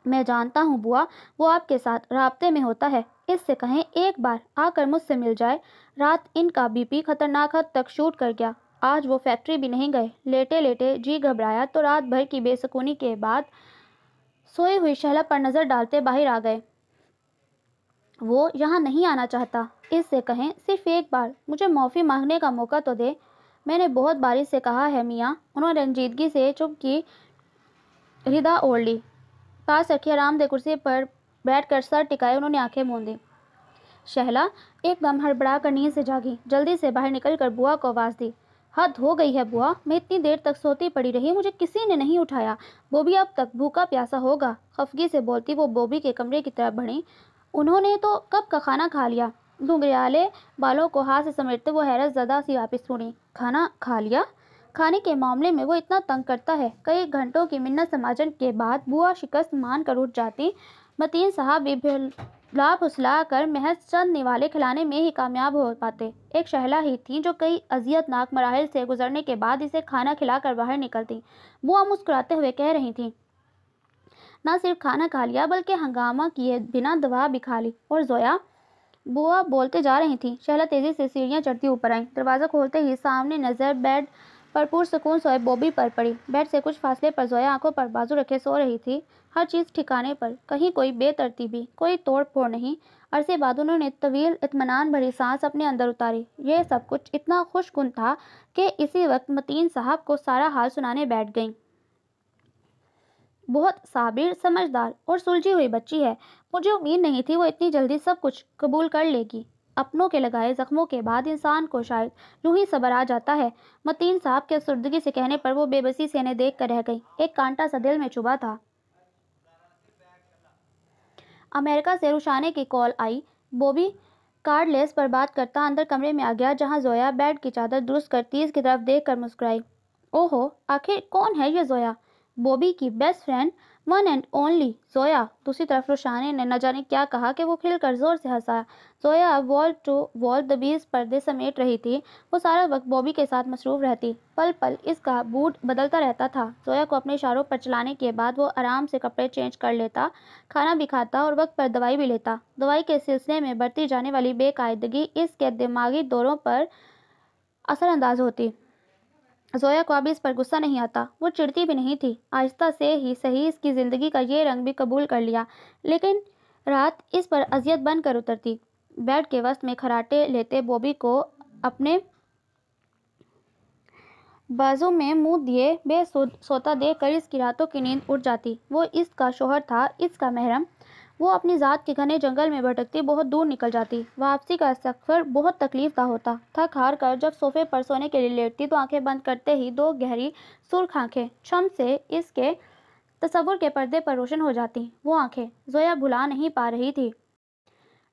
میں جانتا ہوں بوا، وہ آپ کے ساتھ رابطے میں ہوتا ہے۔ اس سے کہیں ایک بار آ کر مجھ سے مل جائے۔ رات ان کا بی پی خطرناک حد تک شوٹ کر گیا۔ آج وہ فیکٹری بھی نہیں گئے۔ لیٹے لیٹے جی گھبرایا تو رات بھر کی بے سکونی کے بعد سوئی ہوئی شہلا پر نظر ڈالتے باہر آ گئے۔ وہ یہاں نہیں آنا چاہتا۔ اس سے کہیں صرف ایک بار مجھے معافی مانگنے کا موقع تو دے۔ میں نے بہت باری سے کہا ہے میاں۔ انہوں نے رنجیدگی سے چپ کی ردا اوڑھ لی۔ پاس رکھی آرام دہ کرسی پر بیٹھ کر سر ٹکائے انہوں نے آنکھیں موندیں۔ شہلا ایک دم ہڑبڑا کر نیند سے جاگی، جلدی سے باہر نکل کر بوا کو آواز دی۔ حد ہو گئی ہے بوا، میں اتنی دیر تک سوتی پڑی رہی، مجھے کسی نے نہیں اٹھایا۔ بوبی اب تک بھوکا پیاسا ہوگا۔ خفگی سے بولتی وہ بوبی کے کمرے کی طرف بڑھی۔ انہوں نے تو کب کا کھانا کھا لیا؟ گھنگریالے بالوں کو ہاتھ سے سمیٹتے وہ حیرت زدہ سی واپس مڑی۔ کھانا کھا لیا؟ کھانے کے معاملے میں وہ اتنا تنگ کرتا ہے۔ کئی گھنٹوں کی منت سماجن کے بعد بوا شکست مان کر اٹھ جاتی۔ متین صاحب بھی بھلا پھسلا کر محض چند نوالے کھلانے میں ہی کامیاب ہو پاتے۔ ایک شہلا ہی تھی جو کئی اذیت ناک مراحل سے گزرنے کے بعد اسے کھانا کھلا کر باہر نکلتی۔ بوا مسکراتے ہوئے کہہ رہی تھیں۔ نہ صرف کھانا کھا لیا بلکہ ہنگامہ کیے بنا دوا بھی کھا لی۔ اور زویا؟ بوا بولتے جا رہی تھیں۔ شہلا تیزی سے سیڑھیاں چڑھتی اوپر آئیں۔ دروازہ کھولتے ہی سامنے نظر بیڈ پر پرسکون سوئے بوبی پر پڑی۔ بیڈ سے کچھ فاصلے پر زویا آنکھوں پر بازو رکھے سو رہی تھی۔ ہر چیز ٹھکانے پر، کہیں کوئی بے ترتیبی، کوئی توڑ پھوڑ نہیں۔ عرصے بعد انہوں نے طویل اطمینان بھری سانس اپنے اندر اتاری۔ یہ سب کچھ اتنا خوش کن تھا کہ اسی وقت متین صاحب کو سارا حال سنانے بیٹھ گئیں۔ بہت صابر، سمجھدار اور سلجھی ہوئی بچی ہے۔ مجھے امید نہیں تھی وہ اتنی جلدی سب کچھ قبول کر لے گی۔ اپنوں کے لگائے زخموں کے بعد انسان کو شاید یوں ہی صبر آ جاتا ہے۔ متین صاحب کے افسردگی سے کہنے پر وہ بے بسی سے انہیں دیکھ کر رہ گئی۔ ایک کانٹا سا دل میں چبھا تھا۔ امریکہ سے روشانے کی کال آئی۔ بوبی کارڈ لیس پر بات کرتا اندر کمرے میں آ گیا جہاں زویا بیڈ کی چادر درست کرتی اس کی طرف دیکھ کر مسکرائی۔ اوہو، آخر کون ہے یہ زویا؟ بوبی کی best friend, one and only Zoya. دوسری طرف روشانے نے نہ جانے کیا کہا کہ وہ کھل کر زور سے ہنسا۔ زویا اب وال ٹو وال دبیز پردے سمیٹ رہی تھی۔ وہ سارا وقت بوبی کے ساتھ مصروف رہتی۔ پل پل اس کا موڈ بدلتا رہتا تھا۔ زویا کو اپنے اشاروں پر چلانے کے بعد وہ آرام سے کپڑے چینج کر لیتا، کھانا بھی کھاتا اور وقت پر دوائی بھی لیتا۔ دوائی کے سلسلے میں بڑھتی جانے والی بے قاعدگی اس کے دماغی دوروں پر اثر انداز ہوتی۔ زویا کو اب اس پر غصہ نہیں آتا۔ وہ چڑھتی بھی نہیں تھی۔ آہستہ سے ہی صحیح اس کی زندگی کا یہ رنگ بھی قبول کر لیا، لیکن رات اس پر اذیت بن کر اترتی۔ بیڈ کے وسط میں کھراٹے لیتے بوبی کو اپنے بازو میں منہ دیے بے سوتا دیکھ کر اس کی راتوں کی نیند اڑ جاتی۔ وہ اس کا شوہر تھا، اس کا محرم۔ وہ اپنی ذات کے گھنے جنگل میں بھٹکتی، بہت دور نکل جاتی۔ واپسی کا سفر بہت تکلیف دہ ہوتا۔ تھک ہار کر جب صوفے پر سونے کے لیے لیٹتی تو آنکھیں بند کرتے ہی دو گہری سرخ آنکھیں چھم سے اس کے تصور کے پردے پر روشن ہو جاتی۔ وہ آنکھیں زویا بھلا نہیں پا رہی تھی۔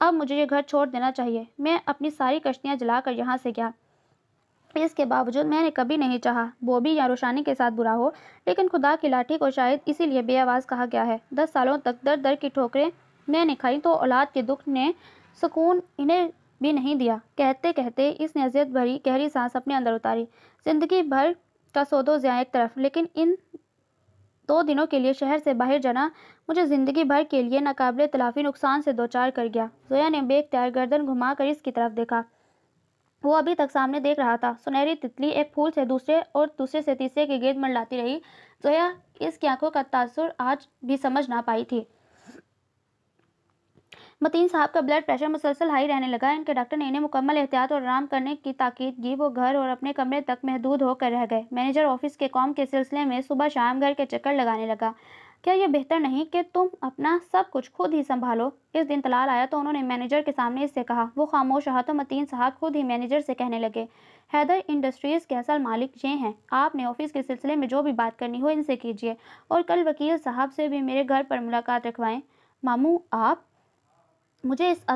اب مجھے یہ گھر چھوڑ دینا چاہیے۔ میں اپنی ساری کشتیاں جلا کر یہاں سے گیا۔ اس کے باوجود میں نے کبھی نہیں چاہا بوبی یا روشانی کے ساتھ برا ہو، لیکن خدا کی لاٹھی کو شاید اسی لیے بے آواز کہا گیا ہے۔ 10 سالوں تک در در کی ٹھوکریں میں نے کھائی تو اولاد کے دکھ نے سکون انہیں بھی نہیں دیا۔ کہتے کہتے اس نے اذیت بھری گہری سانس اپنے اندر اتاری۔ زندگی بھر کا سود و ضیاع ایک طرف، لیکن ان 2 دنوں کے لیے شہر سے باہر جانا مجھے زندگی بھر کے لیے ناقابل تلافی نقصان سے دوچار کر گیا۔ زویا نے بے اختیار گردن گھما کر اس کی طرف دیکھا۔ وہ ابھی تک سامنے دیکھ رہا تھا۔ سنہری تتلی ایک پھول سے دوسرے اور دوسرے سے تیسرے کے گرد منڈلاتی رہی۔ زویا اس کی آنکھوں کا تاثر آج بھی سمجھ نہ پائی تھی۔ متین صاحب کا بلڈ پریشر مسلسل ہائی رہنے لگا۔ ان کے ڈاکٹر نے انہیں مکمل احتیاط اور آرام کرنے کی تاکید کی۔ وہ گھر اور اپنے کمرے تک محدود ہو کر رہ گئے۔ مینیجر آفس کے کام کے سلسلے میں صبح شام گھر کے چکر لگانے لگا۔ کیا یہ بہتر نہیں کہ تم اپنا سب کچھ خود ہی سنبھالو؟ اس دن طلال آیا تو انہوں نے مینیجر کے سامنے اس سے کہا۔ وہ خاموش رہا تو متین صاحب خود ہی مینیجر سے کہنے لگے، حیدر انڈسٹریز کے اصل مالک یہ ہیں۔ آپ نے آفس کے سلسلے میں جو بھی بات کرنی ہو ان سے کیجیے، اور کل وکیل صاحب سے بھی میرے گھر پر ملاقات رکھوائیں۔ ماموں، آپ مجھے اس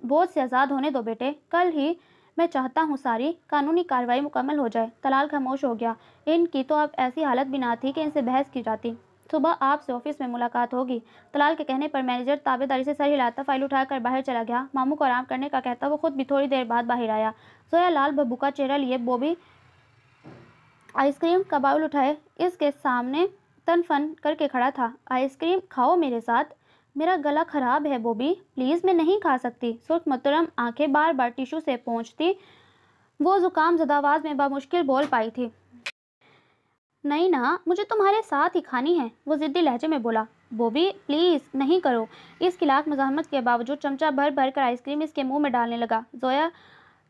بوجھ سے آزاد ہونے دو بیٹے۔ کل ہی میں چاہتا ہوں ساری قانونی کارروائی مکمل ہو جائے۔ طلال خاموش ہو گیا۔ ان کی تو اب ایسی حالت بھی نہ تھی کہ ان سے بحث کی جاتی۔ صبح آپ سے آفس میں ملاقات ہوگی۔ طلال کے کہنے پر مینیجر تابع داری سے سر ہلاتا فائل اٹھا کر باہر چلا گیا۔ ماموں کو آرام کرنے کا کہتا وہ خود بھی تھوڑی دیر بعد باہر آیا۔ زویا لال بھبو کا چہرہ لیے بوبی آئس کریم کا باؤل اٹھائے اس کے سامنے تن فن کر کے کھڑا تھا۔ آئس کریم کھاؤ میرے ساتھ۔ میرا گلا خراب ہے بوبی، پلیز میں نہیں کھا سکتی۔ سرخ محترم آنکھیں بار بار ٹیشو سے پونچھتی وہ زکام زدہ آواز میں بمشکل بول پائی تھی۔ نہیں نا، مجھے تمہارے ساتھ ہی کھانی ہے، وہ ضدی لہجے میں بولا۔ بوبی پلیز نہیں کرو۔ اس کی لاکھ مزاحمت کے باوجود چمچہ بھر بھر کر آئس کریم اس کے منہ میں ڈالنے لگا۔ زویا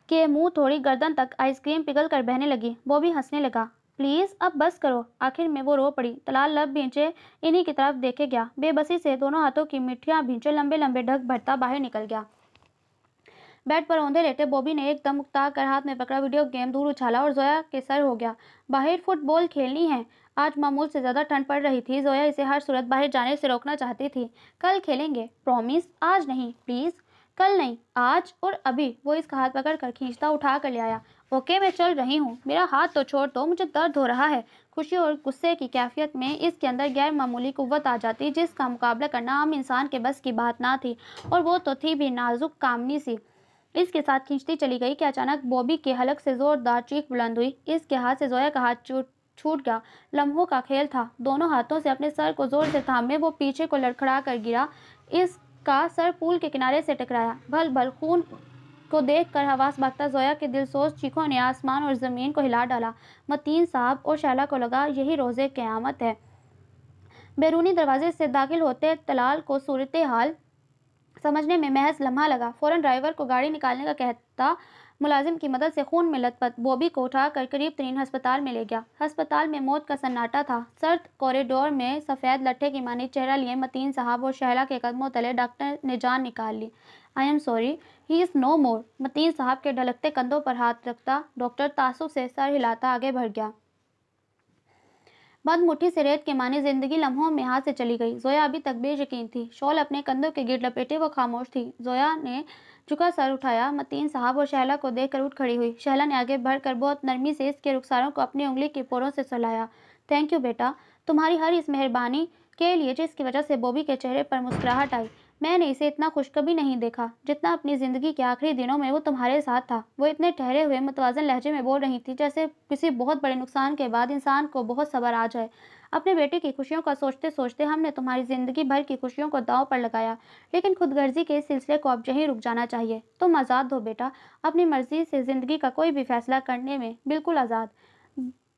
کے منہ تھوڑی گردن تک آئس کریم پگھل کر بہنے لگی۔ بوبی ہنسنے لگا۔ پلیز اب بس کرو۔ آخر میں وہ رو پڑی۔ طلال لب بھینچے انہی کی طرف دیکھے گیا۔ بے بسی سے دونوں ہاتھوں کی مٹھیاں بھینچے لمبے لمبے ڈھک بھرتا باہر نکل گیا۔ بیڈ پر اوندھے لیٹے بوبی نے ایک دم اکتا کر ہاتھ میں پکڑا ویڈیو گیم دور اچھالا اور زویا کے سر ہو گیا۔ باہر فٹ بال کھیلنی ہے۔ آج معمول سے زیادہ ٹھنڈ پڑ رہی تھی۔ زویا اسے ہر صورت باہر جانے سے روکنا چاہتی تھی۔ کل کھیلیں گے، پرومس، آج نہیں پلیز۔ کل نہیں، آج اور ابھی۔ وہ اس کا ہاتھ پکڑ کر کھینچتا اٹھا کر لے آیا۔ اوکے میں چل رہی ہوں، میرا ہاتھ تو چھوڑ دو، مجھے درد ہو رہا ہے۔ خوشی اور غصے کی کیفیت میں اس کے اندر غیر معمولی قوت آ جاتی جس کا مقابلہ کرنا عام انسان کے بس کی بات نہ تھی، اور وہ تو تھی بھی نازک کامنی سی۔ اس کے ساتھ کھینچتی چلی گئی کہ اچانک بوبی کے حلق سے زوردار چیخ بلند ہوئی۔ اس کے ہاتھ سے زویا کا ہاتھ چھوٹ گیا۔ لمحوں کا کھیل تھا۔ دونوں ہاتھوں سے اپنے سر کو زور سے تھامے وہ پیچھے کو لڑکھڑا کر گرا۔ اس کا سر پول کے کنارے سے ٹکرایا۔ بھل بھل خون کو دیکھ کر حواس باختہ زویا کے دلسوز چیخوں نے آسمان اور زمین کو ہلا ڈالا۔ متین صاحب اور شہلا کو لگا یہی روز قیامت ہے۔ بیرونی دروازے سے داخل ہوتے طلال کو صورتحال سمجھنے میں محض لمحہ لگا۔ فوراً ڈرائیور کو گاڑی نکالنے کا کہتا ملازم کی مدد سے خون میں لت پت بوبی کو اٹھا کر قریب ترین ہسپتال میں لے گیا۔ ہسپتال میں موت کا سناٹا تھا۔ سرد کوریڈور میں سفید لٹھے کی مانند چہرہ لیے متین صاحب اور شہلا کے قدموں تلے ڈاکٹر نے جان نکال لی۔ آئی ایم سوری، ہی از نو مور۔ متین صاحب کے ڈھلکتے کندھوں پر ہاتھ رکھتا ڈاکٹر تعصب سے سر ہلاتا آگے بڑھ گیا۔ بند مٹھی سے ریت کے مانند زندگی لمحوں میں ہاتھ سے چلی گئی۔ زویا ابھی تک بے یقین تھی۔ شال اپنے کندھوں کے گرد لپیٹے وہ خاموش تھی۔ زویا نے جھکا سر اٹھایا۔ متین صاحب اور شہلا کو دیکھ کر اٹھ کھڑی ہوئی۔ شہلا نے آگے بڑھ کر بہت نرمی سے اس کے رخساروں کو اپنی انگلی کی پوروں سے سہلایا۔ تھینک یو بیٹا، تمہاری ہر اس مہربانی کے لیے جس کی وجہ سے بوبی کے چہرے پر مسکراہٹ آئی۔ میں نے اسے اتنا خوش کبھی نہیں دیکھا جتنا اپنی زندگی کے آخری دنوں میں وہ تمہارے ساتھ تھا۔ وہ اتنے ٹھہرے ہوئے متوازن لہجے میں بول رہی تھی جیسے کسی بہت بڑے نقصان کے بعد انسان کو بہت صبر آ جائے۔ اپنے بیٹے کی خوشیوں کا سوچتے سوچتے ہم نے تمہاری زندگی بھر کی خوشیوں کو داؤ پر لگایا، لیکن خود غرضی کے اس سلسلے کو اب یہیں رک جانا چاہیے۔ تم آزاد ہو بیٹا، اپنی مرضی سے زندگی کا کوئی بھی فیصلہ کرنے میں بالکل آزاد۔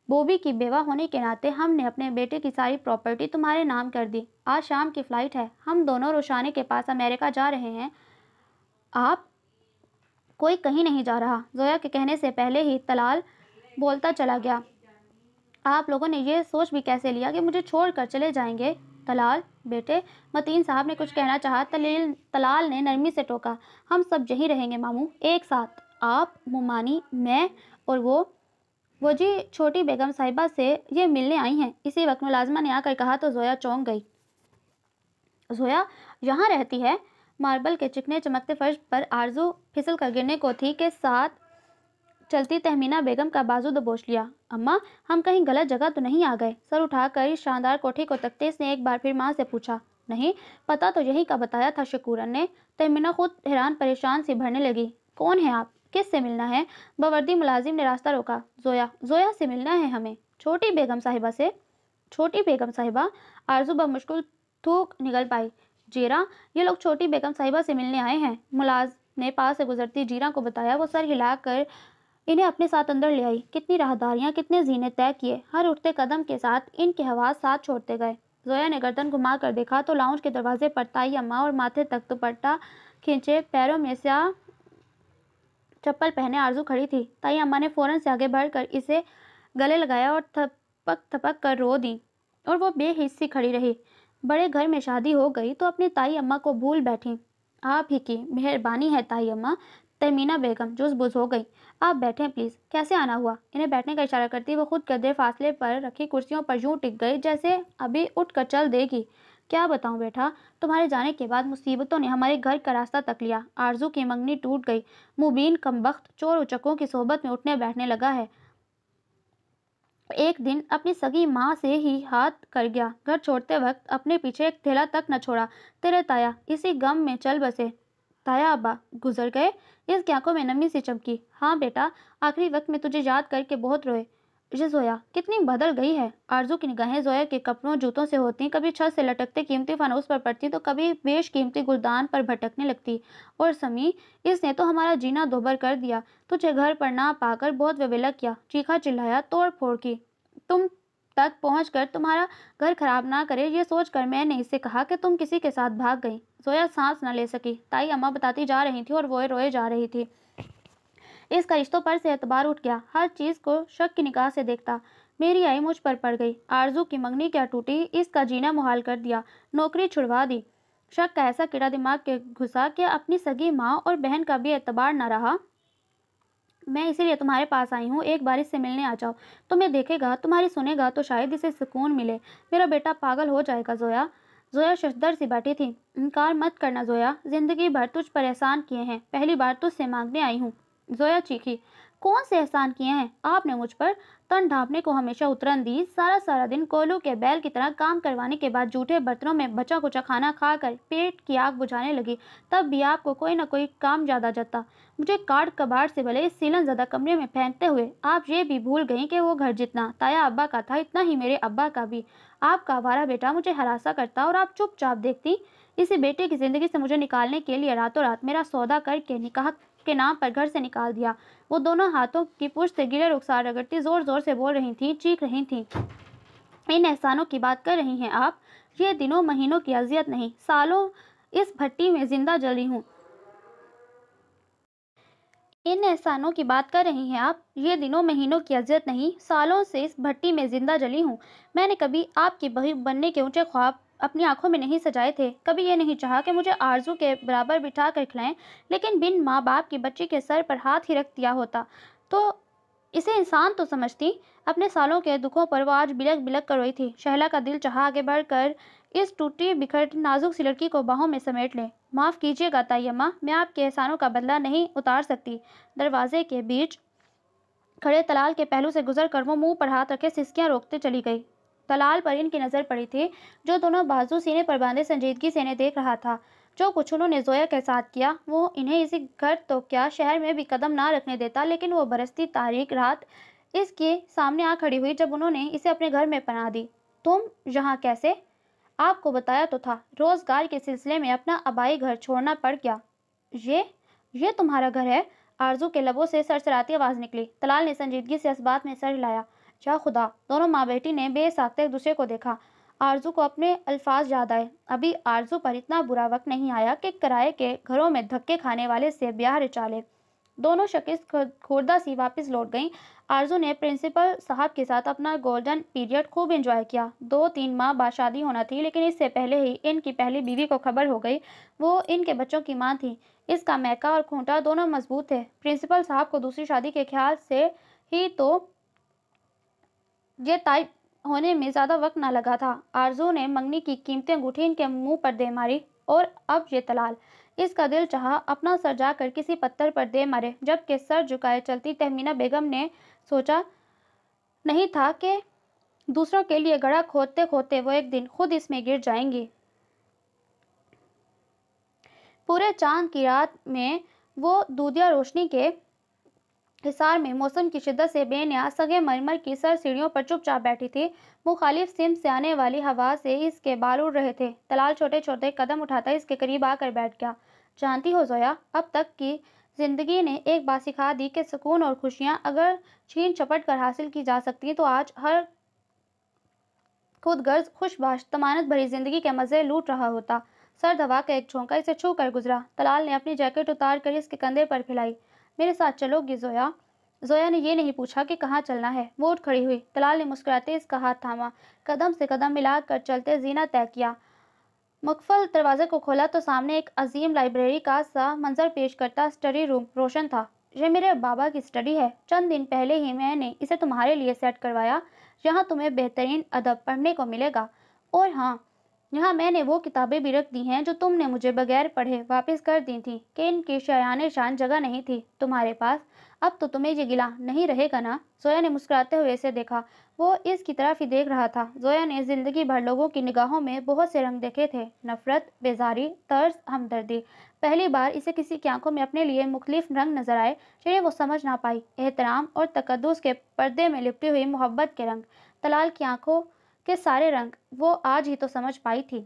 بوبی کی بیوہ ہونے کے ناطے ہم نے اپنے بیٹے کی ساری پراپرٹی تمہارے نام کر دی۔ آج شام کی فلائٹ ہے، ہم دونوں روشانی کے پاس امریکہ جا رہے ہیں۔ آپ؟ کوئی کہیں نہیں جا رہا، زویا کے کہنے سے پہلے ہی طلال بولتا چلا گیا۔ آپ لوگوں نے یہ سوچ بھی کیسے لیا کہ مجھے چھوڑ کر چلے جائیں گے؟ طلال بیٹے، متین صاحب نے کچھ کہنا چاہا۔ طلال نے نرمی سے ٹوکا۔ ہم سب یہیں رہیں گے ماموں، ایک ساتھ۔ آپ، مومانی، میں اور وہ جی چھوٹی بیگم صاحبہ سے یہ ملنے آئی ہیں۔ اسی وقت ملازمہ نے آ کر کہا تو زویا چونک گئی۔ زویا یہاں رہتی ہے؟ ماربل کے چکنے چمکتے فرش پر آرزو پھسل کر گرنے کو تھی کہ ساتھ چلتی تہمینہ بیگم کا بازو دبوچ لیا۔ اماں، ہم کہیں غلط جگہ تو نہیں آ گئے؟ سر اٹھا کر اس شاندار کوٹھی کو تکتے اس نے ایک بار پھر ماں سے پوچھا۔ نہیں، پتہ تو یہی کا بتایا تھا شکورن نے۔ تہمینہ خود حیران پریشان سی بھرنے لگی۔ کون ہیں آپ؟ کس سے ملنا ہے؟ باوردی ملازم نے راستہ روکا۔ زویا سے ملنا ہے ہمیں۔ چھوٹی بیگم صاحبہ سے؟ چھوٹی بیگم صاحبہ؟ آرزو بمشکل تھوک نگل پائی۔ جیرا، یہ لوگ چھوٹی بیگم صاحبہ سے ملنے آئے ہیں، ملازم نے پاس سے گزرتی جیرا کو بتایا۔ وہ سر ہلا کر انہیں اپنے ساتھ اندر لے آئی۔ کتنی راہداریاں، کتنے زینے طے کیے، ہر اٹھتے قدم کے ساتھ ان کے حواس ساتھ چھوڑتے گئے۔ زویا نے گردن گھما کر دیکھا تو لاؤنج کے دروازے پر تائی اماں اور ماتھے تک دوپٹہ کھینچے، پیروں میں سیاہ چپل پہنے آرزو کھڑی تھی۔ تائی اماں نے فوراً سے آگے بڑھ کر اسے گلے لگایا اور تھپک تھپک کر رو دی، اور وہ بے حس سی کھڑی رہی۔ بڑے گھر میں شادی ہو گئی تو اپنی تائی اماں کو بھول بیٹھی۔ آپ ہی کی مہربانی ہے تائی اماں۔ تہمینہ بیگم جوش بوش ہو گئی۔ آپ بیٹھیں پلیز۔ کیسے آنا ہوا؟ انہیں بیٹھنے کا اشارہ کرتی وہ خود قدرے فاصلے پر رکھی کرسیوں پر یوں ٹک گئی جیسے ابھی اٹھ کر چل دے گی۔ کیا بتاؤں بیٹا، تمہارے جانے کے بعد مصیبتوں نے ہمارے گھر کا راستہ تک لیا۔ آرزو کی منگنی ٹوٹ گئی۔ مبین کمبخت چور اچکوں کی صحبت میں اٹھنے بیٹھنے لگا ہے۔ ایک دن اپنی سگی ماں سے ہی ہاتھ کر گیا۔ گھر چھوڑتے وقت اپنے پیچھے ایک تھیلا تک نہ چھوڑا۔ تیرے تایا اسی غم میں چل بسے۔ تایا ابا گزر گئے؟ اس کی آنکھوں میں نمی سی چمکی۔ ہاں بیٹا، آخری وقت میں تجھے یاد کر کے بہت روئے۔ یہ زویا کتنی بدل گئی ہے۔ آرزو کی نگاہیں زویا کے کپڑوں جوتوں سے ہوتی، کبھی چھت سے لٹکتے قیمتی فانوس پر پڑتی تو کبھی بیش قیمتی گلدان پر بھٹکنے لگتی۔ اور سمی، اس نے تو ہمارا جینا دوبر کر دیا۔ تجھے گھر پر نہ پا کر بہت ویولک کیا، چیخا چلایا، توڑ پھوڑ کی۔ تم تک پہنچ کر تمہارا گھر خراب نہ کرے یہ سوچ کر میں نے اسے کہا کہ تم کسی کے ساتھ بھاگ گئی۔ زویا سانس نہ لے سکی۔ تائی اماں بتاتی جا رہی تھی اور وہ روئے جا رہی تھی۔ اس کا رشتوں پر سے اعتبار اٹھ گیا، ہر چیز کو شک کی نگاہ سے دیکھتا۔ میری آئی مجھ پر پڑ گئی۔ آرزو کی منگنی کیا ٹوٹی، اس کا جینا محال کر دیا، نوکری چھڑوا دی۔ شک کا ایسا کیڑا دماغ کے گھسا کہ اپنی سگی ماں اور بہن کا بھی اعتبار نہ رہا۔ میں اسی لیے تمہارے پاس آئی ہوں، ایک بار اس سے ملنے آ جاؤ۔ تمہیں دیکھے گا، تمہاری سنے گا تو شاید اسے سکون ملے۔ میرا بیٹا پاگل ہو جائے گا زویا۔ زویا ششدر سی بیٹھی تھی۔ انکار مت کرنا زویا، زندگی بھر تجھ پر احسان کیے ہیں، پہلی بار تجھ سے مانگنے آئی ہوں۔ زویا چیخی۔ کون سے احسان کیے ہیں آپ نے مجھ پر؟ تن ڈھانپنے کو ہمیشہ اترن دی، سارا دن کولو کے بیل کی طرح کام کروانے کے بعد جھوٹے برتنوں میں بچا کچا کھانا کھا کر پیٹ کی آگ بجھانے لگی، تب بھی آپ کو کوئی نہ کوئی کام یاد آ جاتا۔ مجھے کاٹ کباڑ سے بھلے اس سیلن زدہ کمرے میں پھینکتے ہوئے آپ یہ بھی بھول گئیں کہ وہ گھر جتنا تایا ابا کا تھا اتنا ہی میرے ابا کا بھی۔ آپ کا آوارہ بیٹا مجھے ہراساں کرتا اور آپ چپ چاپ دیکھتی۔ اسی بیٹے کی زندگی سے مجھے نکالنے کے لیے راتوں رات میرا سودا کر کے نکاح کے نام پر گھر سے نکال دیا۔ وہ دونوں ہاتھوں کی پشت سے گرے رخسار رگڑتی زور زور سے بول رہی تھیں، چیخ رہی تھیں۔ ان احسانوں کی بات کر رہی ہیں آپ؟ یہ دنوں مہینوں کی اذیت نہیں، سالوں اس بھٹی میں زندہ جلی ہوں۔ ان احسانوں کی بات کر رہی ہیں آپ؟ یہ دنوں مہینوں کی اذیت نہیں، سالوں سے اس بھٹی میں زندہ جلی ہوں۔ میں نے کبھی آپ کی بہو بننے کے اونچے خواب اپنی آنکھوں میں نہیں سجائے تھے، کبھی یہ نہیں چاہا کہ مجھے آرزو کے برابر بٹھا کر کھلائیں، لیکن بن ماں باپ کی بچی کے سر پر ہاتھ ہی رکھ دیا ہوتا تو اسے انسان تو سمجھتی۔ اپنے سالوں کے دکھوں پر وہ آج بلک بلک کر روئی تھی۔ شہلا کا دل چاہا آگے بڑھ کر اس ٹوٹی بکھرتی نازک سی لڑکی کو باہوں میں سمیٹ لے۔ معاف کیجیے گا تائی اماں، میں آپ کے احسانوں کا بدلہ نہیں اتار سکتی۔ دروازے کے بیچ کھڑے طلال کے پہلو سے گزر کر وہ منہ پر ہاتھ رکھے سسکیاں روکتے چلی گئی۔ طلال پر ان کی نظر پڑی تھی، جو دونوں بازو سینے پر باندھے سنجیدگی سے انہیں دیکھ رہا تھا۔ جو کچھ انہوں نے زویا کے ساتھ کیا، وہ انہیں اسی گھر تو کیا شہر میں بھی قدم نہ رکھنے دیتا، لیکن وہ برستی تاریک رات اس کے سامنے آ کھڑی ہوئی جب انہوں نے اسے اپنے گھر میں پناہ دی۔ تم یہاں کیسے؟ آپ کو بتایا تو تھا، روزگار کے سلسلے میں اپنا آبائی گھر چھوڑنا پڑ گیا۔ یہ تمہارا گھر ہے؟ آرزو کے لبوں سے سرسراتی آواز نکلی۔ طلال نے سنجیدگی سے اس بات میں سر ہلایا۔ یا خدا! دونوں ماں بیٹی نے بے ساختہ ایک دوسرے کو دیکھا۔ آرزو کو اپنے الفاظ یاد آئے۔ ابھی آرزو پر اتنا برا وقت نہیں آیا کہ کرائے کے گھروں میں دھکے کھانے والے سے بیاہ رچا لے۔ دونوں شکست خوردہ سی واپس لوٹ گئیں۔ آرزو نے پرنسپل صاحب کے ساتھ اپنا گولڈن پیریڈ خوب انجوائے کیا۔ 2-3 ماہ بعد شادی ہونا تھی، لیکن اس سے پہلے ہی ان کی پہلی بیوی کو خبر ہو گئی۔ وہ ان کے بچوں کی ماں تھی۔ اس کا میکا اور کھونٹا دونوں مضبوط تھے۔ پرنسپل صاحب کو دوسری شادی کے خیال سے ہی تو یہ طے ہونے میں زیادہ وقت نہ لگا تھا۔ آرزو نے منگنی کی قیمتی انگوٹھی ان کے منہ پر دے ماری۔ اور اب یہ طلال، اس کا دل چاہا اپنا سر جا کر کسی پتھر پر دے مرے، جبکہ سر جھکائے چلتی تہمینہ بیگم نے سوچا نہیں تھا کہ دوسروں کے لیے گڑھا کھودتے کھودتے وہ ایک دن خود اس میں گر جائیں گی۔ پورے چاند کی رات میں وہ دودھیا روشنی کے حصار میں موسم کی شدت سے بے نیاز سنگ مرمر کی سر سیڑھیوں پر چپ چاپ بیٹھی تھی۔ مخالف سمت سے آنے والی ہوا سے اس کے بال اڑ رہے تھے۔ طلال چھوٹے چھوٹے قدم اٹھاتا اس کے قریب آ کر بیٹھ گیا۔ جانتی ہو زویا، اب تک کی زندگی نے ایک بات سکھا دی کہ سکون اور خوشیاں اگر چھین چھپٹ کر حاصل کی جا سکتی تو آج ہر خود غرض خوش باش طمانت بھری زندگی کے مزے لوٹ رہا ہوتا۔ سرد ہوا کا ایک جھونکا اسے چھو کر گزرا۔ طلال نے اپنی جیکٹ اتار کر اس کے کندھے پر پھیلائی۔ میرے ساتھ چلو گی زویا؟ زویا نے یہ نہیں پوچھا کہ کہاں چلنا ہے۔ وہ اٹھ کھڑی ہوئی۔ طلال نے مسکراتے اس کا ہاتھ تھاما۔ قدم سے قدم ملا کر چلتے زینہ طے کیا۔ مقفل دروازے کو کھولا تو سامنے ایک عظیم لائبریری کا سا منظر پیش کرتا اسٹڈی روم روشن تھا۔ یہ میرے بابا کی اسٹڈی ہے۔ چند دن پہلے ہی میں نے اسے تمہارے لیے سیٹ کروایا۔ یہاں تمہیں بہترین ادب پڑھنے کو ملے گا، اور ہاں، یہاں میں نے وہ کتابیں بھی رکھ دی ہیں جو تم نے مجھے بغیر پڑھے واپس کر دی تھیں کہ ان کی شایان شان جگہ نہیں تھی تمہارے پاس۔ اب تو تمہیں یہ گلہ نہیں رہے گا نا؟ زویا نے مسکراتے ہوئے اسے دیکھا۔ وہ اس کی طرف ہی دیکھ رہا تھا۔ زویا نے زندگی بھر لوگوں کی نگاہوں میں بہت سے رنگ دیکھے تھے، نفرت، بیزاری، طرز، ہمدردی۔ پہلی بار اسے کسی کی آنکھوں میں اپنے لیے مختلف رنگ نظر آئے جنہیں وہ سمجھ نہ پائی، احترام اور تقدس کے پردے میں لپٹی ہوئی محبت کے رنگ۔ طلال کی آنکھوں کے سارے رنگ وہ آج ہی تو سمجھ پائی تھی۔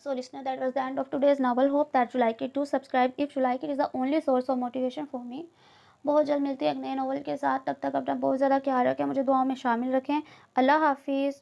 So listener, that was the end of today's novel. Hope that you like it. Do subscribe if you like it. Is the only source of motivation for me. بہت جلد ملتی ہے ایک نئے ناول کے ساتھ۔ تب تک اپنا بہت زیادہ خیال رکھیں، مجھے دعاؤں میں شامل رکھیں۔ اللہ حافظ۔